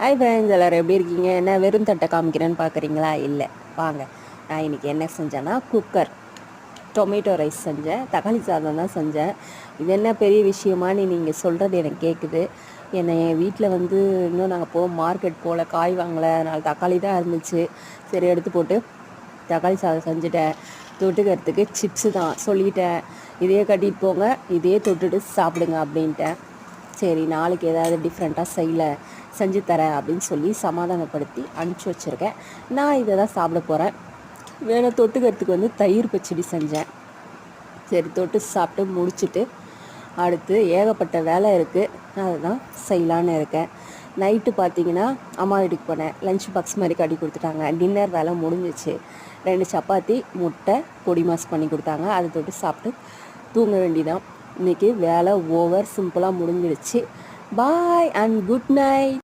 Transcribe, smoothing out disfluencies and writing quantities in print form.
Hi friends, எல்லோரும் எப்படி இருக்கீங்க? என்ன வெறும் தட்டை காமிக்கிறேன்னு பார்க்குறீங்களா? இல்லை, வாங்க. நான் இன்றைக்கி என்ன செஞ்சேன்னா குக்கர் டொமேட்டோ ரைஸ் செஞ்சேன். தக்காளி சாதம் தான் செஞ்சேன். இது என்ன பெரிய விஷயமானு நீங்கள் சொல்கிறது எனக்கு கேட்குது. என்னை என் வீட்டில் வந்து இன்னும் நாங்கள் மார்க்கெட் போகல, காய் வாங்கலை, அதனால் தக்காளி தான் இருந்துச்சு. சரி, எடுத்து போட்டு தக்காளி சாதம் செஞ்சுட்டேன். தொட்டுக்கிறதுக்கு சிப்ஸு தான் சொல்லிட்டேன். இதையே கட்டிட்டு போங்க, இதையே தொட்டுட்டு சாப்பிடுங்க அப்படின்ட்டேன். சரி, நாளைக்கு ஏதாவது டிஃப்ரெண்ட்டாக செஞ்சு தரேன் அப்படின்னு சொல்லி சமாதானப்படுத்தி அனுப்பிச்சி வச்சுருக்கேன். நான் இதை தான் சாப்பிட போகிறேன். வேணும் தொட்டுக்கிறதுக்கு வந்து தயிர் பச்சடி செஞ்சேன். சரி, தொட்டு சாப்பிட்டு முடிச்சுட்டு அடுத்து ஏகப்பட்ட வேலை இருக்குது, அதுதான் செய்யலான்னு இருக்கேன். நைட்டு பார்த்தீங்கன்னா அம்மா வீட்டுக்கு போனேன். லஞ்ச் பாக்ஸ் மாதிரி கட்டி கொடுத்துட்டாங்க. டின்னர் வேலை முடிஞ்சிச்சு. 2 சப்பாத்தி, முட்டை, பொடி மாஸ் பண்ணி கொடுத்தாங்க. அதை தொட்டு சாப்பிட்டு தூங்க வேண்டிதான். இன்றைக்கி வேலை ஓவர், சிம்பிளாக முடிஞ்சிடுச்சு. பாய் அண்ட் குட் நைட்.